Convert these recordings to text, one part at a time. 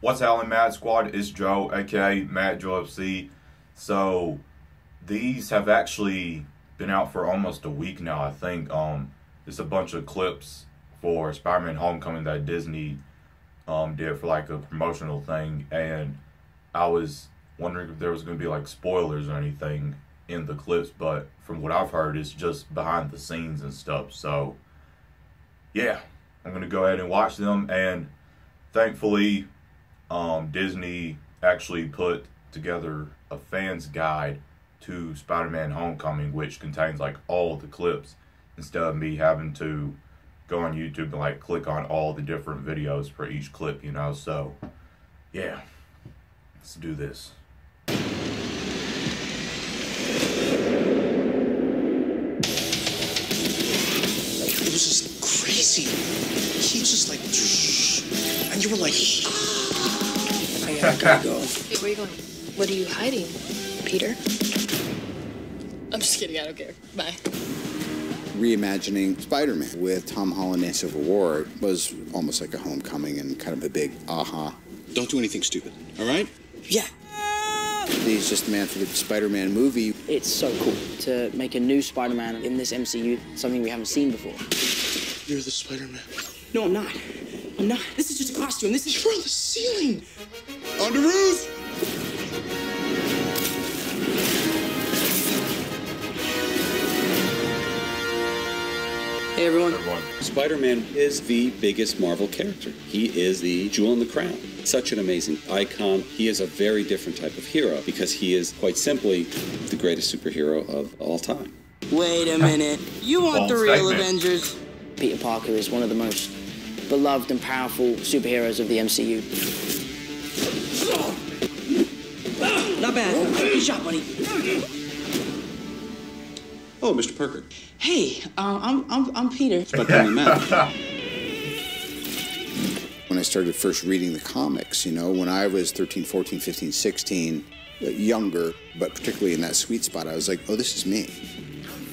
What's happening, Mad Squad? It's Joe, aka Mad Joe FC. So these have actually been out for almost a week now, I think. It's a bunch of clips for Spider-Man Homecoming that Disney did for like a promotional thing, and I was wondering if there was going to be like spoilers or anything in the clips, but from what I've heard, it's just behind the scenes and stuff. So yeah, I'm going to go ahead and watch them, and thankfully Disney actually put together a fan's guide to Spider-Man Homecoming, which contains like all the clips, instead of me having to go on YouTube and like click on all the different videos for each clip, you know. So yeah, let's do this. It was just crazy. He was just like, and you were like, I gotta go. Hey, where are you going? What are you hiding, Peter? I'm just kidding, I don't care. Bye. Reimagining Spider-Man with Tom Holland in Civil War was almost like a homecoming and kind of a big aha. Don't do anything stupid, all right? Yeah. He's just the man for the Spider-Man movie. It's so cool to make a new Spider-Man in this MCU, something we haven't seen before. You're the Spider-Man. No, I'm not. I'm not. This is just a costume. This is... You're on the ceiling. On the roof! Hey, everyone. Spider-Man is the biggest Marvel character. He is the jewel in the crown. Such an amazing icon. He is a very different type of hero because he is, quite simply, the greatest superhero of all time. Wait a minute. You want the Bold real statement. Avengers? Peter Parker is one of the most beloved and powerful superheroes of the MCU. Not bad. Good shot, buddy. Oh, Mr. Parker. Hey, I'm Peter. It's about time we met. When I started first reading the comics, you know, when I was 13, 14, 15, 16, younger, but particularly in that sweet spot, I was like, oh, this is me.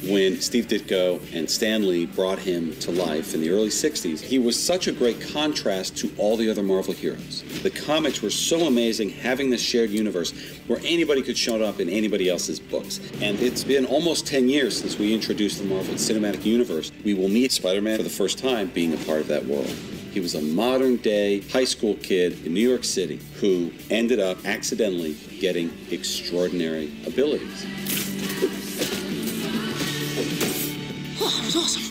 When Steve Ditko and Stan Lee brought him to life in the early 60s, he was such a great contrast to all the other Marvel heroes. The comics were so amazing, having this shared universe where anybody could show up in anybody else's books. And it's been almost 10 years since we introduced the Marvel Cinematic Universe. We will meet Spider-Man for the first time being a part of that world. He was a modern-day high school kid in New York City who ended up accidentally getting extraordinary abilities. Oh, that was awesome.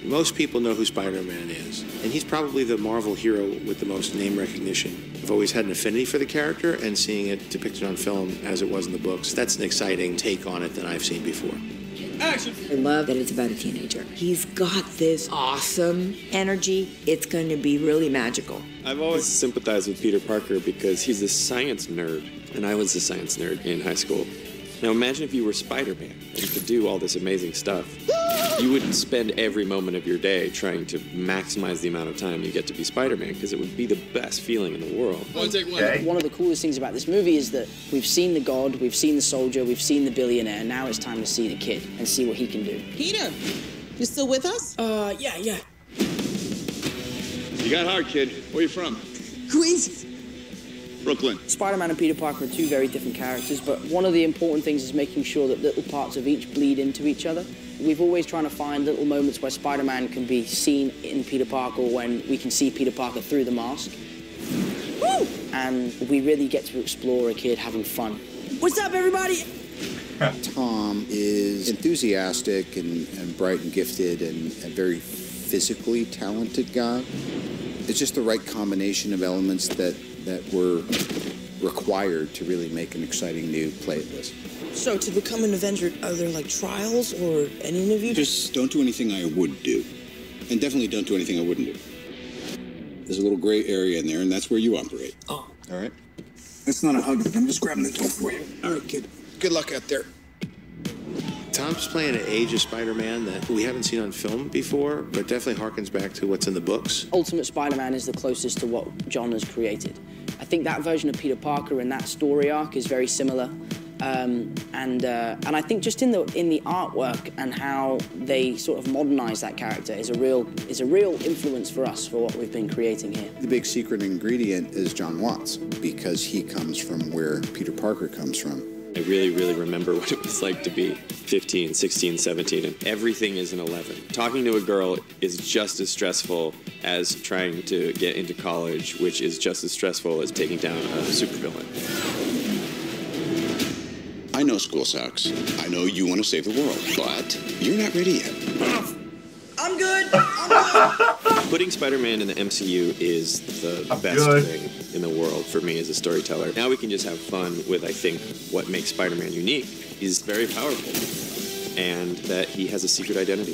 Most people know who Spider-Man is, and he's probably the Marvel hero with the most name recognition. I've always had an affinity for the character, and seeing it depicted on film as it was in the books, that's an exciting take on it than I've seen before. Action! I love that it's about a teenager. He's got this awesome energy. It's going to be really magical. I've always sympathized with Peter Parker because he's a science nerd, and I was a science nerd in high school. Now imagine if you were Spider-Man and you could do all this amazing stuff. You would spend every moment of your day trying to maximize the amount of time you get to be Spider-Man because it would be the best feeling in the world. Okay. One of the coolest things about this movie is that we've seen the God, we've seen the soldier, we've seen the billionaire. Now it's time to see the kid and see what he can do. Peter, you still with us? Yeah. You got hard, kid. Where you from? Queens. Brooklyn. Spider-Man and Peter Parker are two very different characters, but one of the important things is making sure that little parts of each bleed into each other. We've always trying to find little moments where Spider-Man can be seen in Peter Parker, when we can see Peter Parker through the mask. Woo! And we really get to explore a kid having fun. What's up, everybody? Tom is enthusiastic and bright and gifted and a very physically talented guy. It's just the right combination of elements that were required to really make an exciting new play of this. So, to become an Avenger, are there like trials or an interview? Just don't do anything I would do. And definitely don't do anything I wouldn't do. There's a little gray area in there, and that's where you operate. Oh. All right? It's not a hug. I'm just grabbing the door for you. All right, kid. Good luck out there. Tom's playing an age of Spider-Man that we haven't seen on film before, but definitely harkens back to what's in the books. Ultimate Spider-Man is the closest to what John has created. I think that version of Peter Parker in that story arc is very similar. And I think just in the artwork and how they sort of modernize that character is a real influence for us for what we've been creating here. The big secret ingredient is John Watts, because he comes from where Peter Parker comes from. I really, really remember what it was like to be 15, 16, 17, and everything is an 11. Talking to a girl is just as stressful as trying to get into college, which is just as stressful as taking down a supervillain. I know school sucks. I know you want to save the world, but you're not ready yet. I'm good. Putting Spider-Man in the MCU is the best thing in the world for me as a storyteller. Now we can just have fun with, I think, what makes Spider-Man unique. He's very powerful, and that he has a secret identity.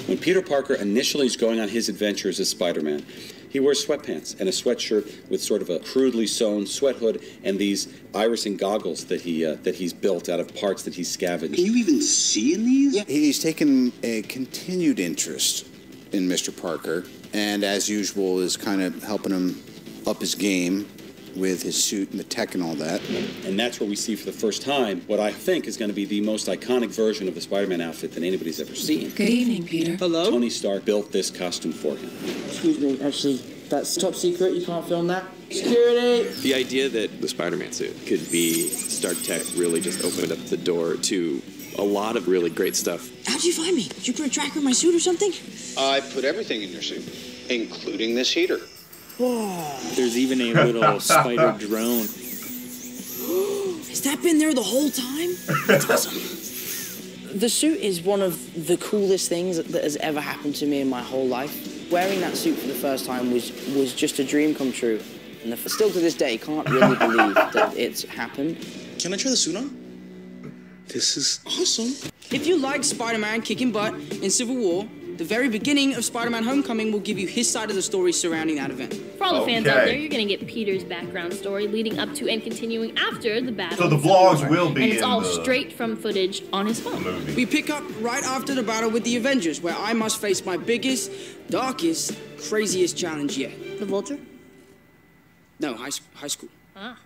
When Peter Parker initially is going on his adventures as Spider-Man, he wears sweatpants and a sweatshirt with sort of a crudely sewn sweat hood and these irising goggles that he's built out of parts that he's scavenged. Can you even see in these? Yeah. He's taken a continued interest in Mr. Parker, and as usual is kind of helping him up his game with his suit and the tech and all that. And that's where we see for the first time what I think is going to be the most iconic version of the Spider-Man outfit that anybody's ever seen. Good evening, Peter. Hello? Tony Stark built this costume for him. Excuse me, actually, that's top secret. You can't film that. Security! The idea that the Spider-Man suit could be Stark Tech really just opened up the door to a lot of really great stuff. How'd you find me? Did you put a tracker in my suit or something? I put everything in your suit, including this heater. Whoa. There's even a little spider drone. Has that been there the whole time? That's awesome. The suit is one of the coolest things that has ever happened to me in my whole life. Wearing that suit for the first time was just a dream come true. And still to this day, can't really believe that it's happened. Can I try the suit on? This is awesome. If you like Spider-Man kicking butt in Civil War, the very beginning of Spider-Man Homecoming will give you his side of the story surrounding that event. For all the fans out there, you're going to get Peter's background story leading up to and continuing after the battle. So the vlogs will be and it's in all the straight from footage on his phone. Movie. We pick up right after the battle with the Avengers, where I must face my biggest, darkest, craziest challenge yet. The Vulture? No, high school. Ah.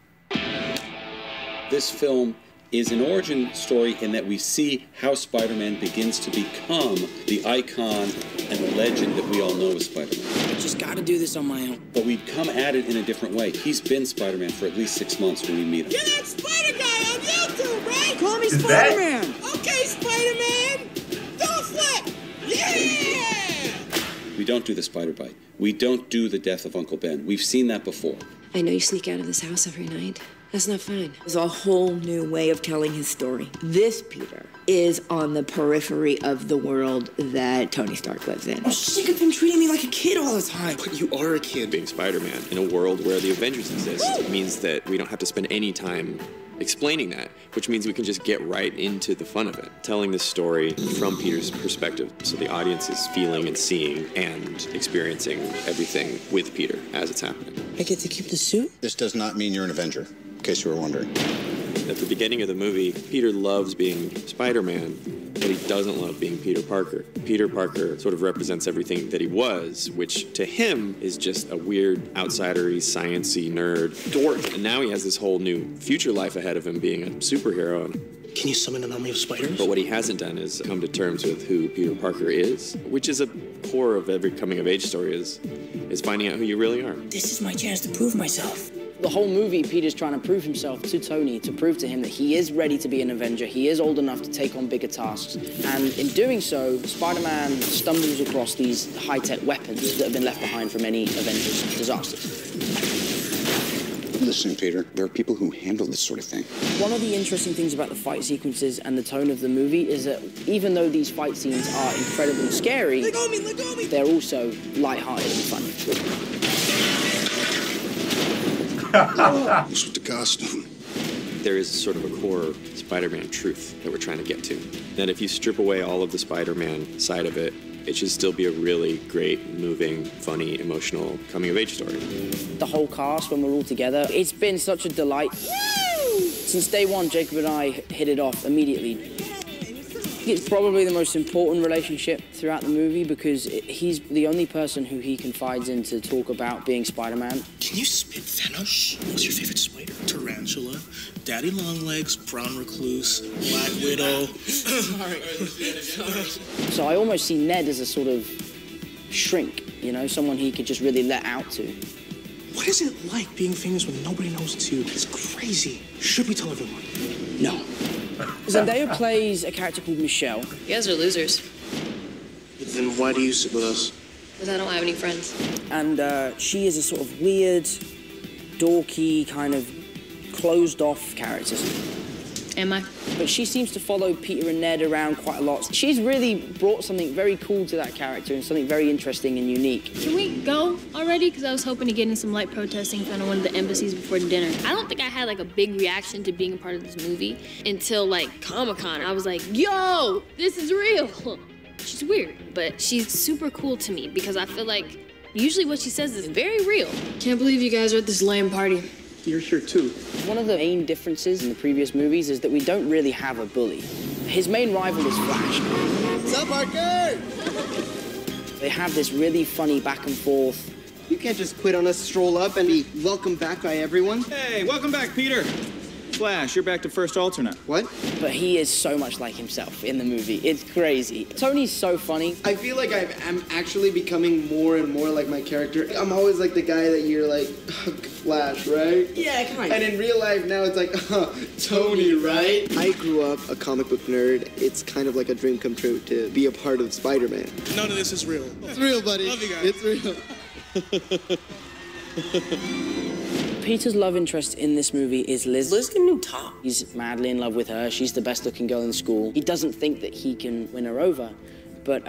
This film is an origin story in that we see how Spider-Man begins to become the icon and the legend that we all know as Spider-Man. I just gotta do this on my own. But we come at it in a different way. He's been Spider-Man for at least 6 months when we meet him. You're that Spider Guy on YouTube, right? Call me Is Spider-Man. Okay, Spider-Man. Don't flip. Yeah! We don't do the spider bite. We don't do the death of Uncle Ben. We've seen that before. I know you sneak out of this house every night. That's not fine. There's a whole new way of telling his story. This Peter is on the periphery of the world that Tony Stark lives in. I'm sick of him treating me like a kid all the time. But you are a kid. Being Spider-Man in a world where the Avengers exist means that we don't have to spend any time explaining that, which means we can just get right into the fun of it. Telling this story from Peter's perspective, so the audience is feeling and seeing and experiencing everything with Peter as it's happening. I get to keep the suit? This does not mean you're an Avenger, in case you were wondering. At the beginning of the movie, Peter loves being Spider-Man, but he doesn't love being Peter Parker. Peter Parker sort of represents everything that he was, which to him is just a weird, outsidery, science-y nerd dork. And now he has this whole new future life ahead of him being a superhero. Can you summon an army of spiders? But what he hasn't done is come to terms with who Peter Parker is, which is a core of every coming-of-age story is finding out who you really are. This is my chance to prove myself. The whole movie, Peter's trying to prove himself to Tony, to prove to him that he is ready to be an Avenger. He is old enough to take on bigger tasks. And in doing so, Spider-Man stumbles across these high-tech weapons that have been left behind from any Avengers disasters. Listen, Peter, there are people who handle this sort of thing. One of the interesting things about the fight sequences and the tone of the movie is that even though these fight scenes are incredibly scary, they're also lighthearted and funny. What's with the costume? There is sort of a core Spider-Man truth that we're trying to get to. That if you strip away all of the Spider-Man side of it, it should still be a really great, moving, funny, emotional coming-of-age story. The whole cast, when we're all together, it's been such a delight. Since day one, Jacob and I hit it off immediately. It's probably the most important relationship throughout the movie because he's the only person who he confides in to talk about being Spider-Man. Can you spit Thanos? What's your favorite spider? Tyrannosaurus? Tarantula, Daddy Longlegs, Brown Recluse, Black Widow. Sorry. So I almost see Ned as a sort of shrink, you know, someone he could just really let out to. What is it like being famous when nobody knows it's you? It's crazy. Should we tell everyone? No. Zendaya plays a character called Michelle. You guys are losers. Then why do you sit with us? Because I don't have any friends. And she is a sort of weird, dorky, kind of closed-off character. Am I? But she seems to follow Peter and Ned around quite a lot. She's really brought something very cool to that character and something very interesting and unique. Can we go already? Because I was hoping to get in some light protesting in front of one of the embassies before dinner. I don't think I had like a big reaction to being a part of this movie until like Comic-Con. I was like, yo, this is real. She's weird, but she's super cool to me because I feel like usually what she says is very real. Can't believe you guys are at this lame party. You're here too. One of the main differences in the previous movies is that we don't really have a bully. His main rival is Flash. What's up, Parker? They have this really funny back and forth. You can't just quit on us, stroll up, and be welcomed back by everyone. Hey, welcome back, Peter. Flash, you're back to first alternate. What? But he is so much like himself in the movie. It's crazy. Tony's so funny. I feel like I'm actually becoming more and more like my character. I'm always like the guy that you're like, Flash, right? Yeah, kind of. And in real life now it's like, Tony, right? I grew up a comic book nerd. It's kind of like a dream come true to be a part of Spider-Man. None of this is real. It's real, buddy. Love you guys. It's real. Peter's love interest in this movie is Liz. Liz can do top. He's madly in love with her. She's the best looking girl in school. He doesn't think that he can win her over, but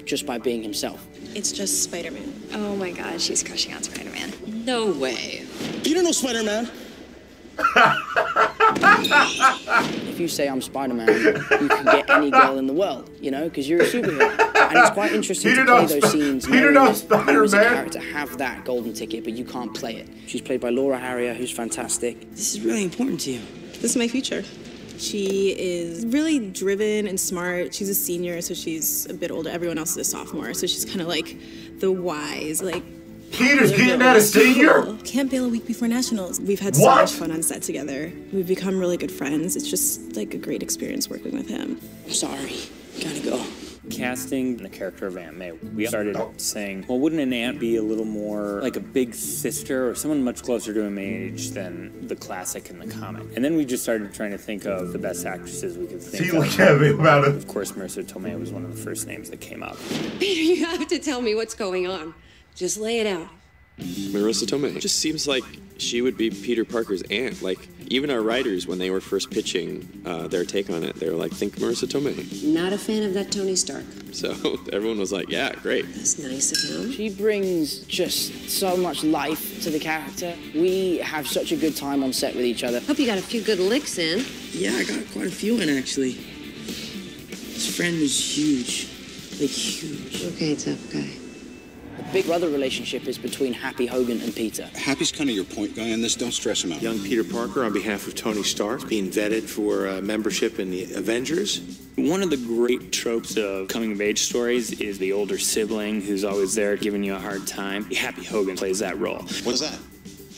just by being himself. It's just Spider-Man. Oh my God, she's crushing on Spider-Man. No way. Peter knows Spider-Man. If you say I'm Spider-Man, you can get any girl in the world, you know, because you're a superhero. And it's quite interesting to play those scenes. Peter knows Spider-Man. You as a character have that golden ticket, but you can't play it. She's played by Laura Harrier, who's fantastic. This is really important to you. This is my future. She is really driven and smart. She's a senior, so she's a bit older. Everyone else is a sophomore, so she's kind of like the wise, like, Peter's getting at a senior? Can't bail a week before nationals. We've had so much fun on set together. We've become really good friends. It's just like a great experience working with him. I'm sorry. Gotta go. Casting the character of Aunt May, we started saying, well, wouldn't an aunt be a little more like a big sister or someone much closer to him age than the classic in the comic? And then we just started trying to think of the best actresses we could think of. She looked at me about it. Of course, Marissa Tomei was one of the first names that came up. Peter, you have to tell me what's going on. Just lay it out. Marissa Tomei. It just seems like she would be Peter Parker's aunt. Like, even our writers, when they were first pitching their take on it, they were like, think Marissa Tomei. Not a fan of that Tony Stark. So everyone was like, yeah, great. That's nice of him. She brings just so much life to the character. We have such a good time on set with each other. Hope you got a few good licks in. Yeah, I got quite a few in, actually. His friend is huge. Like, huge. Okay, tough guy. The big brother relationship is between Happy Hogan and Peter. Happy's kind of your point guy on this. Don't stress him out. Young Peter Parker, on behalf of Tony Stark, being vetted for membership in the Avengers. One of the great tropes of coming-of-age stories is the older sibling who's always there giving you a hard time. Happy Hogan plays that role. What's that?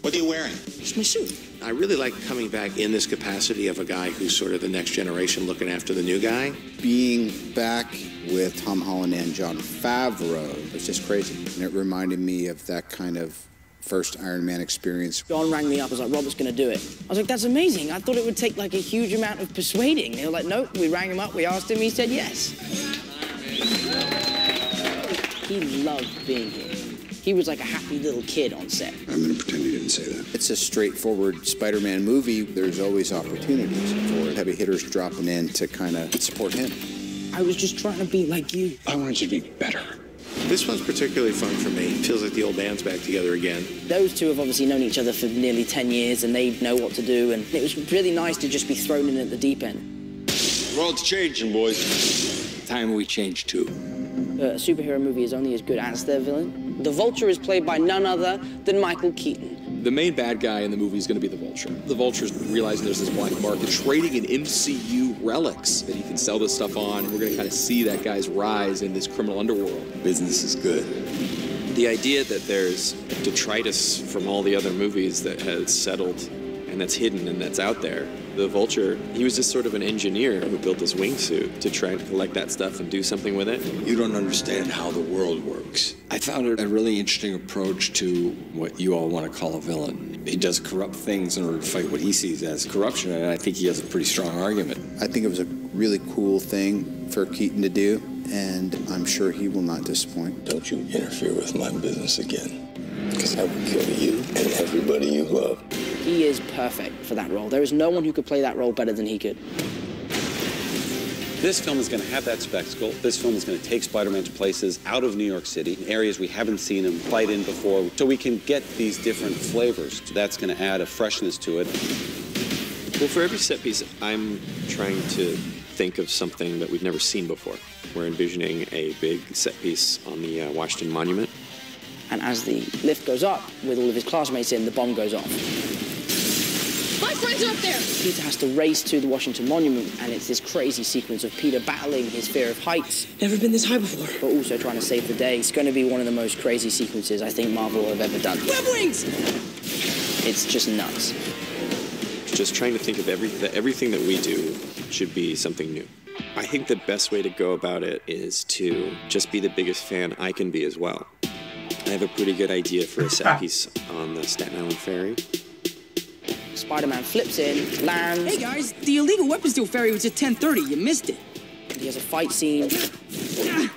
What are you wearing? It's my suit. I really like coming back in this capacity of a guy who's sort of the next generation looking after the new guy. Being back with Tom Holland and Jon Favreau was just crazy. And it reminded me of that kind of first Iron Man experience. John rang me up, was like, Robert's gonna do it. I was like, that's amazing. I thought it would take like a huge amount of persuading. They were like, nope, we rang him up, we asked him, he said yes. He loved being here. He was like a happy little kid on set. I'm going to pretend you didn't say that. It's a straightforward Spider-Man movie. There's always opportunities for heavy hitters dropping in to kind of support him. I was just trying to be like you. I wanted you to be better. This one's particularly fun for me. It feels like the old band's back together again. Those two have obviously known each other for nearly 10 years, and they know what to do, and it was really nice to just be thrown in at the deep end. The world's changing, boys. Time we change, too. A superhero movie is only as good as their villain. The Vulture is played by none other than Michael Keaton. The main bad guy in the movie is going to be the Vulture. The Vulture's realizing there's this black market, trading in MCU relics that he can sell this stuff on, and we're going to kind of see that guy's rise in this criminal underworld. Business is good. The idea that there's detritus from all the other movies that has settled and that's hidden and that's out there. The Vulture, he was just sort of an engineer who built this wingsuit to try and collect that stuff and do something with it. You don't understand how the world works. I found it a really interesting approach to what you all want to call a villain. He does corrupt things in order to fight what he sees as corruption, and I think he has a pretty strong argument. I think it was a really cool thing for Keaton to do, and I'm sure he will not disappoint. Don't you interfere with my business again, because I will kill you and everybody you love. He is perfect for that role. There is no one who could play that role better than he could. This film is going to have that spectacle. This film is going to take Spider-Man to places out of New York City, areas we haven't seen him fight in before, so we can get these different flavors. That's going to add a freshness to it. Well, for every set piece, I'm trying to think of something that we've never seen before. We're envisioning a big set piece on the Washington Monument. And as the lift goes up, with all of his classmates in, the bomb goes off. My friends are up there! Peter has to race to the Washington Monument, and it's this crazy sequence of Peter battling his fear of heights. Never been this high before. But also trying to save the day. It's going to be one of the most crazy sequences I think Marvel have ever done. Web wings! It's just nuts. Just trying to think of everything that we do should be something new. I think the best way to go about it is to just be the biggest fan I can be as well. I have a pretty good idea for a set piece on the Staten Island Ferry. Spider-Man flips in, lands. Hey guys, the illegal weapons deal ferry was at 10:30. You missed it. He has a fight scene,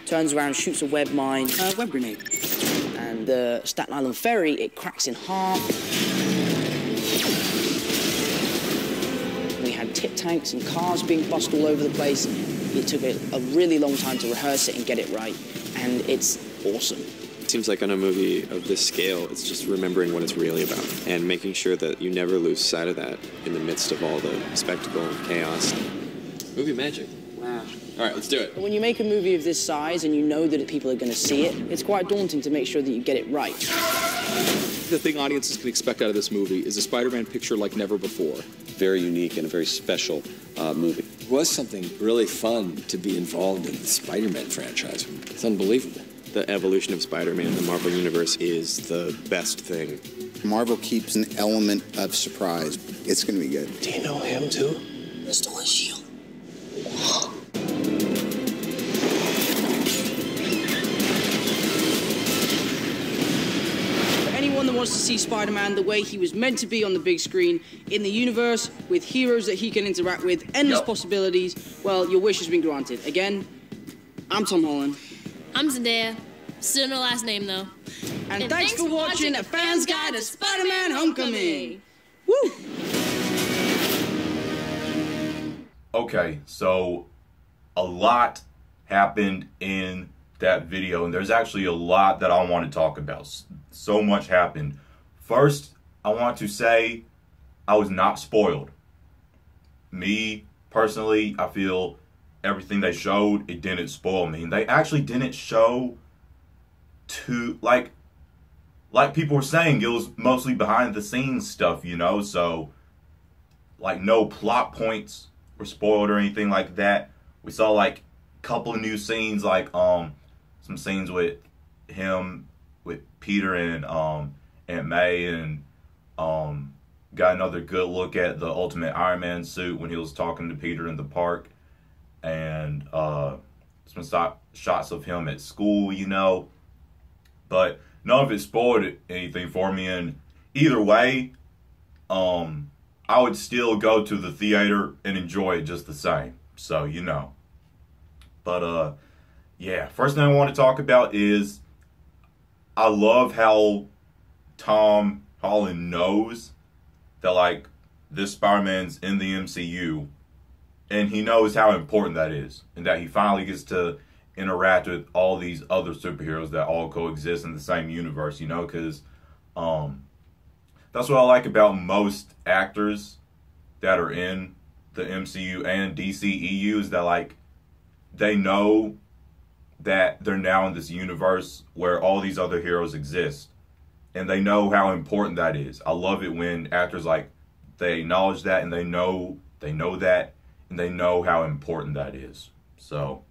turns around, shoots a web mine. Web grenade. And the Staten Island Ferry, it cracks in half. We had tip tanks and cars being bussed all over the place. It took a really long time to rehearse it and get it right. And it's awesome. It seems like on a movie of this scale, it's just remembering what it's really about and making sure that you never lose sight of that in the midst of all the spectacle and chaos. Movie magic. Wow. All right, let's do it. When you make a movie of this size and you know that people are going to see it, it's quite daunting to make sure that you get it right. The thing audiences can expect out of this movie is a Spider-Man picture like never before. Very unique and a very special movie. It was something really fun to be involved in the Spider-Man franchise. It's unbelievable. The evolution of Spider-Man in the Marvel Universe is the best thing. Marvel keeps an element of surprise. It's going to be good. Do you know him, too? I stole his shield. For anyone that wants to see Spider-Man the way he was meant to be on the big screen, in the universe, with heroes that he can interact with, endless possibilities, well, your wish has been granted. Again, I'm Tom Holland. I'm Zendaya. Still no last name, though. And thanks for watching A Fan's Guide to Spider-Man Homecoming. Woo! Okay, so a lot happened in that video, and there's actually a lot that I want to talk about. So much happened. First, I want to say I was not spoiled. Me, personally, I feel everything they showed, it didn't spoil me. And they actually didn't show too, like people were saying, it was mostly behind the scenes stuff, you know? So, like, no plot points were spoiled or anything like that. We saw, like, a couple of new scenes, like, some scenes with him, with Peter and Aunt May, and got another good look at the Ultimate Iron Man suit when he was talking to Peter in the park. And some shots of him at school, you know. But none of it spoiled anything for me. And either way, I would still go to the theater and enjoy it just the same. So, you know. But, yeah. First thing I want to talk about is I love how Tom Holland knows that, like, this Spider-Man's in the MCU. And he knows how important that is. And that he finally gets to interact with all these other superheroes that all coexist in the same universe, you know? Because that's what I like about most actors that are in the MCU and DCEU is that, like, they know that they're now in this universe where all these other heroes exist. And they know how important that is. I love it when actors, like, they acknowledge that and they know that. And they know how important that is. So,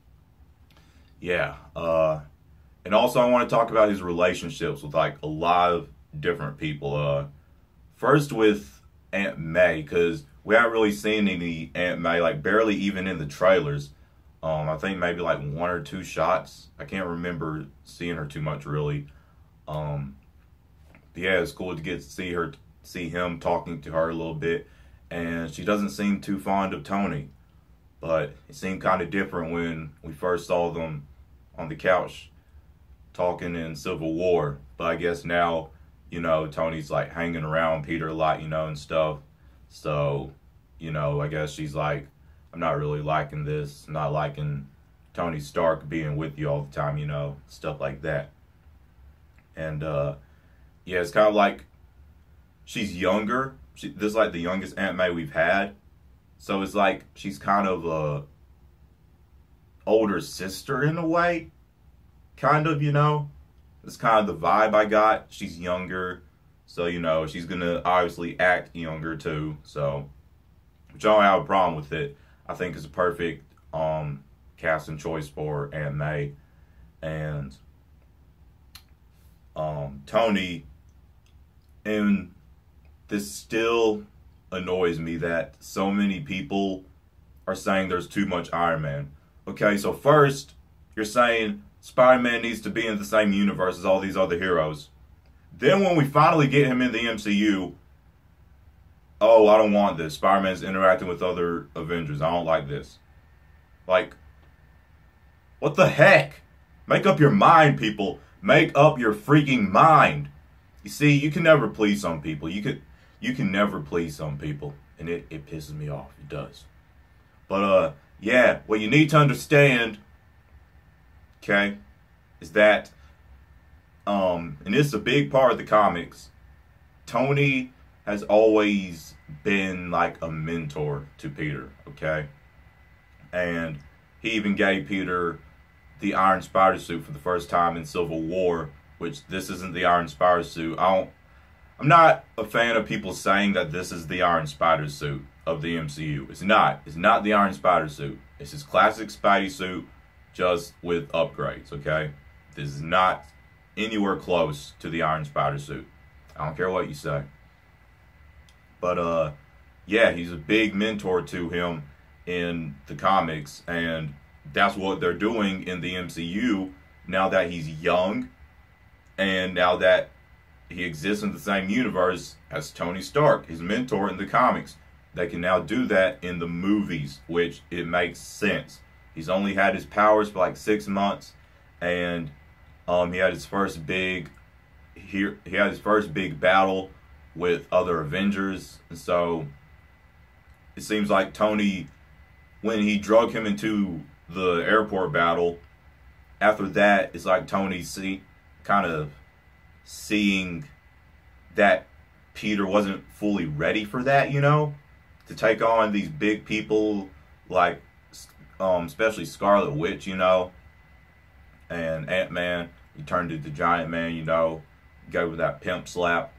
yeah. And also I want to talk about his relationships with, like, a lot of different people. First with Aunt May, because we haven't really seen any Aunt May, like barely even in the trailers. I think maybe like 1 or 2 shots. I can't remember seeing her too much really. Yeah, it's cool to get to see him talking to her a little bit. And she doesn't seem too fond of Tony. But it seemed kind of different when we first saw them on the couch talking in Civil War. But I guess now, you know, Tony's like hanging around Peter a lot, you know, and stuff. So, you know, I guess she's like, I'm not really liking this. Not liking Tony Stark being with you all the time, you know, stuff like that. And, yeah, it's kind of like she's younger. This is like the youngest Aunt May we've had. So it's like she's kind of a older sister in a way. Kind of, you know. It's kind of the vibe I got. She's younger. So, you know, she's going to obviously act younger too. So, which I don't have a problem with it. I think it's a perfect casting choice for Aunt May. And Tony, and this still annoys me that so many people are saying there's too much Iron Man. Okay, so first, you're saying Spider-Man needs to be in the same universe as all these other heroes. Then when we finally get him in the MCU, oh, I don't want this. Spider-Man's interacting with other Avengers. I don't like this. Like, what the heck? Make up your mind, people. Make up your freaking mind. You see, you can never please some people. You can never please some people. And it pisses me off. It does. But, yeah, what you need to understand, okay, is that, and this is a big part of the comics, Tony has always been like a mentor to Peter, okay? And he even gave Peter the Iron Spider suit for the first time in Civil War, which this isn't the Iron Spider suit. I'm not a fan of people saying that this is the Iron Spider suit of the MCU. It's not. It's not the Iron Spider suit. It's his classic Spidey suit, just with upgrades, okay? This is not anywhere close to the Iron Spider suit. I don't care what you say. But, yeah, he's a big mentor to him in the comics, and that's what they're doing in the MCU now that he's young, and now that he exists in the same universe as Tony Stark, his mentor in the comics. They can now do that in the movies, which it makes sense. He's only had his powers for like 6 months, and he had his first big battle with other Avengers. And so it seems like Tony, when he drug him into the airport battle, after that, it's like Tony kind of seeing that Peter wasn't fully ready for that, you know, to take on these big people like, especially Scarlet Witch, you know, and Ant-Man. He turned into Giant Man, you know, gave her that pimp slap,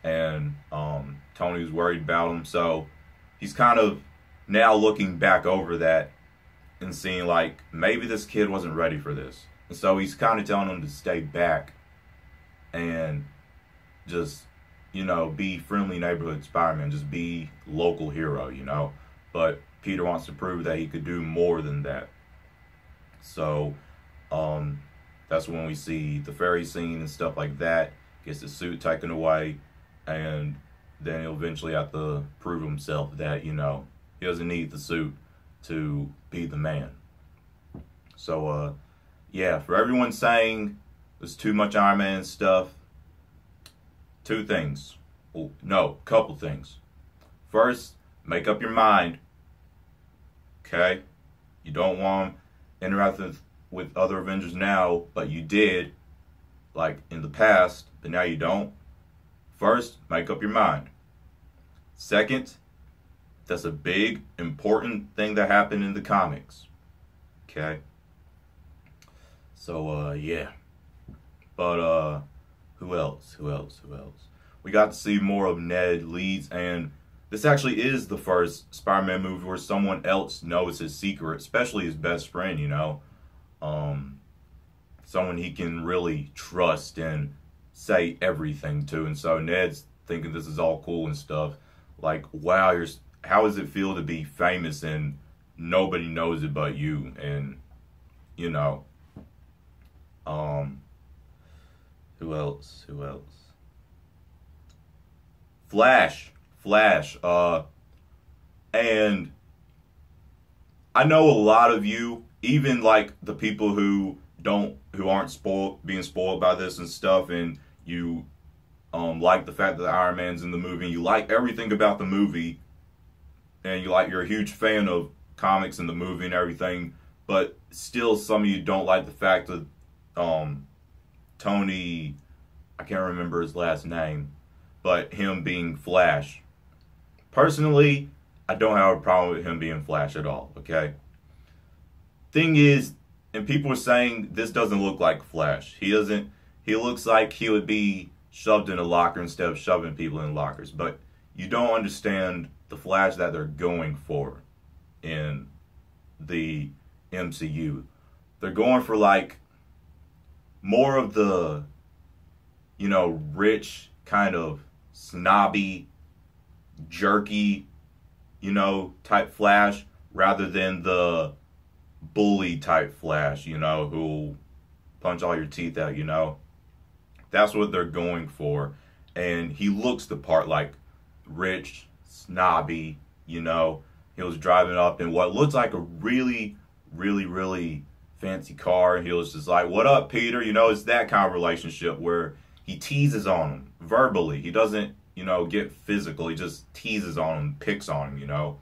and Tony was worried about him. So he's kind of now looking back over that and seeing like maybe this kid wasn't ready for this. And so he's kind of telling him to stay back and just, you know, be friendly neighborhood Spider-Man, just be local hero, you know. But Peter wants to prove that he could do more than that. So that's when we see the ferry scene and stuff like that. Gets his suit taken away, and then he'll eventually have to prove himself that, you know, he doesn't need the suit to be the man. So, yeah, for everyone saying there's too much Iron Man stuff, 2 things. Well, no, couple things. First, make up your mind. Okay? You don't want to interact with other Avengers now, but you did, like in the past, but now you don't. First, make up your mind. Second, that's a big, important thing that happened in the comics. Okay? So, yeah. But, who else? We got to see more of Ned Leeds, and this actually is the first Spider-Man movie where someone else knows his secret, especially his best friend, you know. Someone he can really trust and say everything to. And so Ned's thinking this is all cool and stuff. like, wow, how does it feel to be famous and nobody knows it but you? And, you know, who else? Flash, and I know a lot of you, even like the people who aren't being spoiled by this and stuff, and you like the fact that Iron Man's in the movie, and you like everything about the movie, and you're a huge fan of comics and the movie and everything, but still some of you don't like the fact that Tony, I can't remember his last name, but him being Flash. Personally, I don't have a problem with him being Flash at all, okay? Thing is, and people are saying this doesn't look like Flash. He looks like he would be shoved in a locker instead of shoving people in lockers. But you don't understand the Flash that they're going for in the MCU. They're going for like more of the, you know, rich kind of snobby, jerky, you know, type Flash, rather than the bully type Flash, you know, who'll punch all your teeth out, you know. That's what they're going for. And he looks the part, like rich, snobby, you know. He was driving up in what looks like a really, really, really fancy car. And he was just like, "What up, Peter?" You know, it's that kind of relationship where he teases on him verbally. He doesn't, you know, get physical. He just teases on him, picks on him, you know.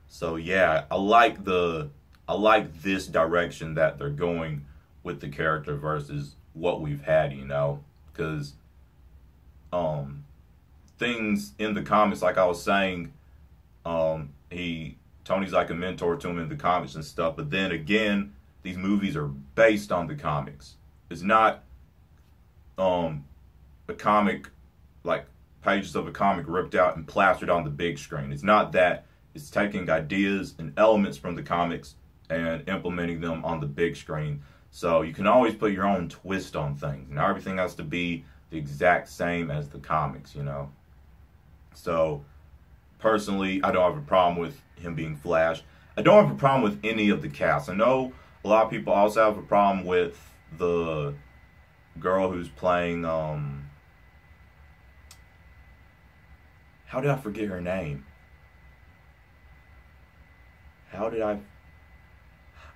So yeah, I like this direction that they're going with the character versus what we've had, you know, because things in the comics, like I was saying, Tony's like a mentor to him in the comics and stuff, but then again, these movies are based on the comics. It's not a comic, like pages of a comic ripped out and plastered on the big screen. It's not that. It's taking ideas and elements from the comics and implementing them on the big screen. So you can always put your own twist on things. Now everything has to be the exact same as the comics, you know. So personally, I don't have a problem with him being Flash. I don't have a problem with any of the cast. I know a lot of people also have a problem with the girl who's playing, how did I forget her name? I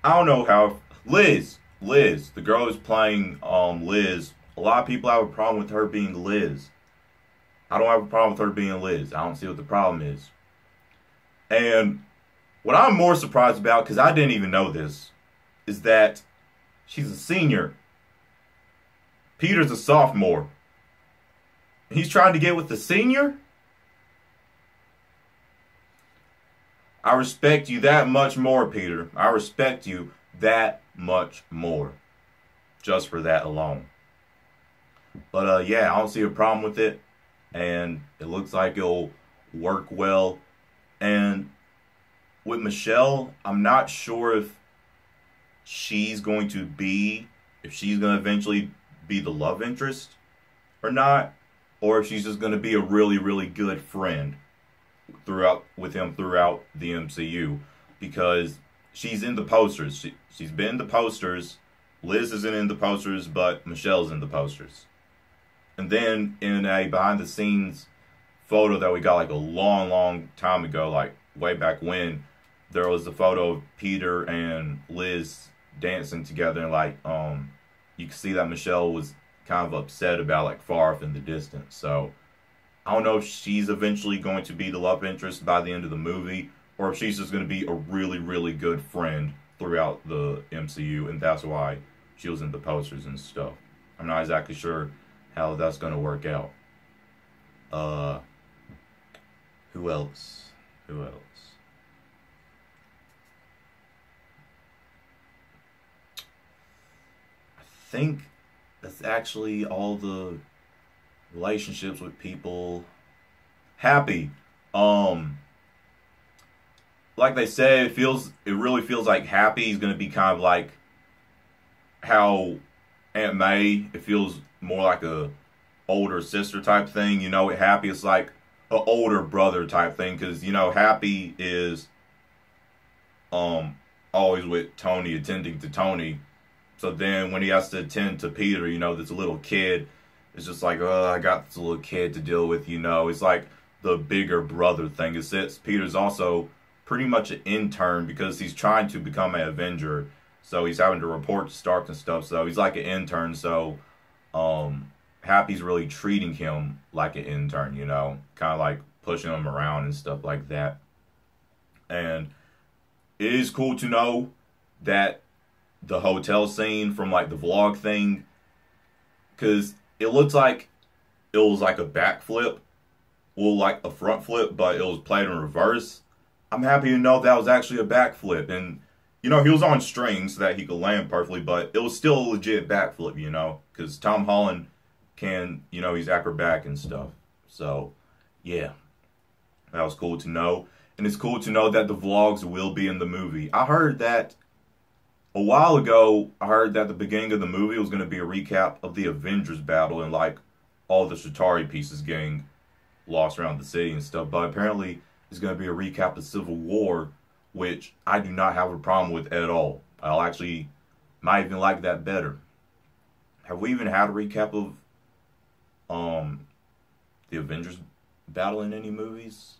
don't know how. Liz, the girl who's playing Liz. A lot of people have a problem with her being Liz. I don't have a problem with her being Liz. I don't see what the problem is. And what I'm more surprised about, because I didn't even know this, is that she's a senior. Peter's a sophomore. He's trying to get with the senior? I respect you that much more, Peter. I respect you that much more. Just for that alone. But yeah, I don't see a problem with it. And it looks like it'll work well. And with Michelle, I'm not sure if she's going to eventually be the love interest or not. Or if she's just going to be a really, really good friend with him throughout the MCU, because she's in the posters. She's been in the posters. Liz isn't in the posters, but Michelle's in the posters. And then in a behind the scenes photo that we got like a long, long time ago, like way back when, there was a photo of Peter and Liz dancing together, and like you can see that Michelle was kind of upset about like far off in the distance. So I don't know if she's eventually going to be the love interest by the end of the movie, or if she's just going to be a really, really good friend throughout the MCU, and that's why she was in the posters and stuff. I'm not exactly sure how that's going to work out. Who else? I think that's actually all the relationships with people. Happy. Like they said, it really feels like Happy is going to be kind of like how Aunt May, it feels more like a older sister type thing. You know, with Happy, it's like an older brother type thing, because, you know, Happy is always with Tony, attending to Tony. So then when he has to attend to Peter, you know, this little kid, it's just like, oh, I got this little kid to deal with, you know. It's like the bigger brother thing. It's that Peter's also pretty much an intern because he's trying to become an Avenger. So he's having to report to Stark and stuff. So he's like an intern. So Happy's really treating him like an intern, you know, kind of like pushing him around and stuff like that. And it is cool to know that the hotel scene from like the vlog thing, because it looks like it was like a backflip, well, like a front flip, but it was played in reverse. I'm happy to know that was actually a backflip. And, you know, he was on strings so that he could land perfectly, but it was still a legit backflip, you know, because Tom Holland can, you know, he's acrobatic and stuff. So, yeah, that was cool to know. And it's cool to know that the vlogs will be in the movie. I heard that a while ago, I heard that the beginning of the movie was going to be a recap of the Avengers battle and, like, all the Chitauri pieces getting lost around the city and stuff. But apparently, it's going to be a recap of Civil War, which I do not have a problem with at all. I'll actually might even like that better. Have we even had a recap of the Avengers battle in any movies?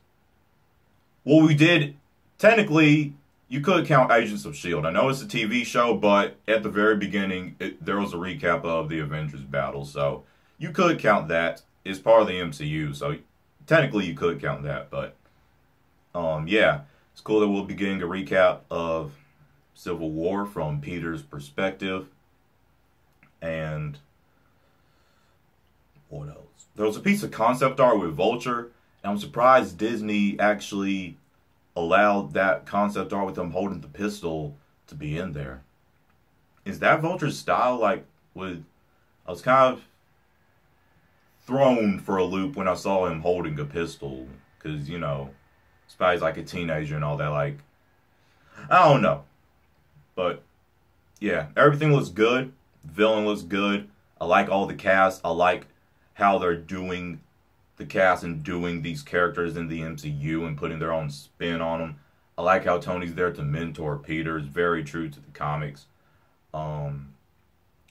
Well, we did. Technically, you could count Agents of S.H.I.E.L.D. I know it's a TV show, but at the very beginning, there was a recap of the Avengers battle. So you could count that. It's part of the MCU. So technically, you could count that. But yeah, it's cool that we'll be getting a recap of Civil War from Peter's perspective. And what else? There was a piece of concept art with Vulture, and I'm surprised Disney actually allowed that concept art with him holding the pistol to be in there. Is that Vulture's style? Like, I was kind of thrown for a loop when I saw him holding a pistol, because, you know, Spidey's like a teenager and all that. Like, I don't know. But, yeah, everything looks good. The villain looks good. I like all the cast. I like how they're doing the cast and doing these characters in the MCU and putting their own spin on them. I like how Tony's there to mentor Peter. It's very true to the comics. I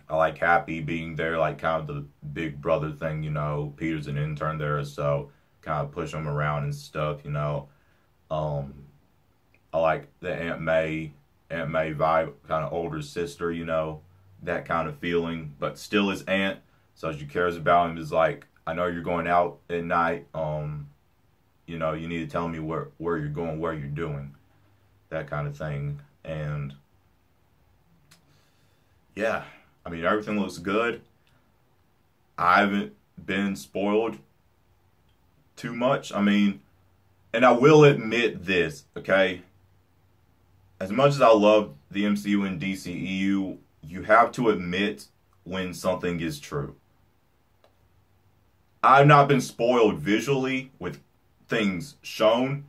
like Happy being there, like kind of the big brother thing, you know. Peter's an intern there, so kind of push him around and stuff, you know. I like the Aunt May vibe, kind of older sister, you know, that kind of feeling, but still his aunt. So she cares about him. Is like, I know you're going out at night. You know, you need to tell me where you're going, what you're doing, that kind of thing. And yeah, I mean, everything looks good. I haven't been spoiled too much. I mean, and I will admit this, okay? As much as I love the MCU and DCEU, you have to admit when something is true. I've not been spoiled visually with things shown.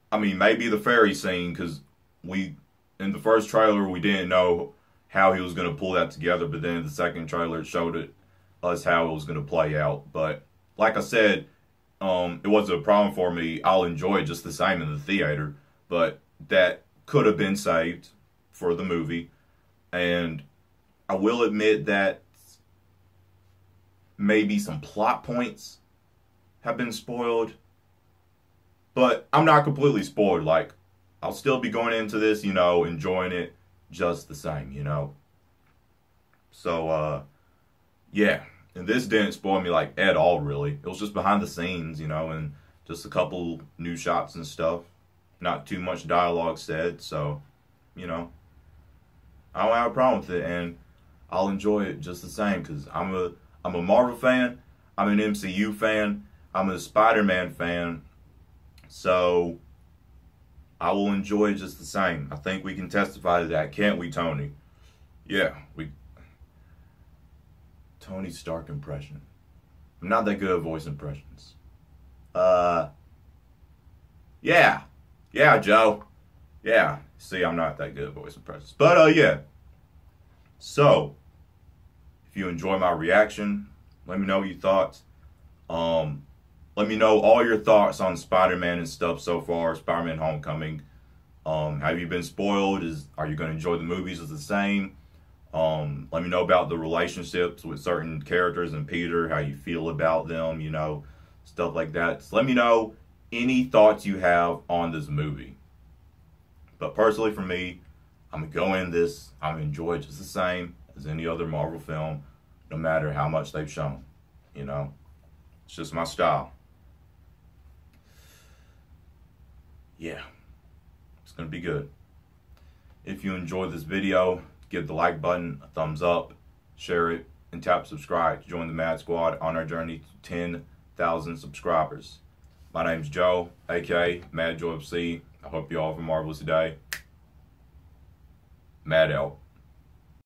I mean, maybe the fairy scene, because in the first trailer, we didn't know how he was going to pull that together, but then in the second trailer, it showed us how it was going to play out. But like I said, it wasn't a problem for me. I'll enjoy it just the same in the theater, but that could have been saved for the movie. And I will admit that maybe some plot points have been spoiled, but I'm not completely spoiled. Like, I'll still be going into this, you know, enjoying it just the same, you know. So, yeah. And this didn't spoil me, like, at all, really. It was just behind the scenes, you know, and just a couple new shots and stuff. Not too much dialogue said, so, you know, I don't have a problem with it, and I'll enjoy it just the same, because I'm a Marvel fan, I'm an MCU fan, I'm a Spider-Man fan, so I will enjoy it just the same. I think we can testify to that, can't we, Tony? Yeah, Tony Stark impression. I'm not that good at voice impressions. Yeah, Joe. Yeah, see, I'm not that good at voice impressions. But, yeah. So, if you enjoy my reaction, let me know your thoughts. let me know all your thoughts on Spider-Man and stuff so far, Spider-Man Homecoming. Have you been spoiled? Are you going to enjoy the movies as the same? Let me know about the relationships with certain characters and Peter, how you feel about them, you know, stuff like that. So let me know any thoughts you have on this movie. But personally for me, I'm going to go in this, I'm going to enjoy it just the same as any other Marvel film, no matter how much they've shown, you know. It's just my style. Yeah, it's going to be good. If you enjoyed this video, give the like button a thumbs up, share it, and tap subscribe to join the Mad Squad on our journey to 10,000 subscribers. My name's Joe, aka Mad Joe FC. I hope you all have a marvelous day. Mad out.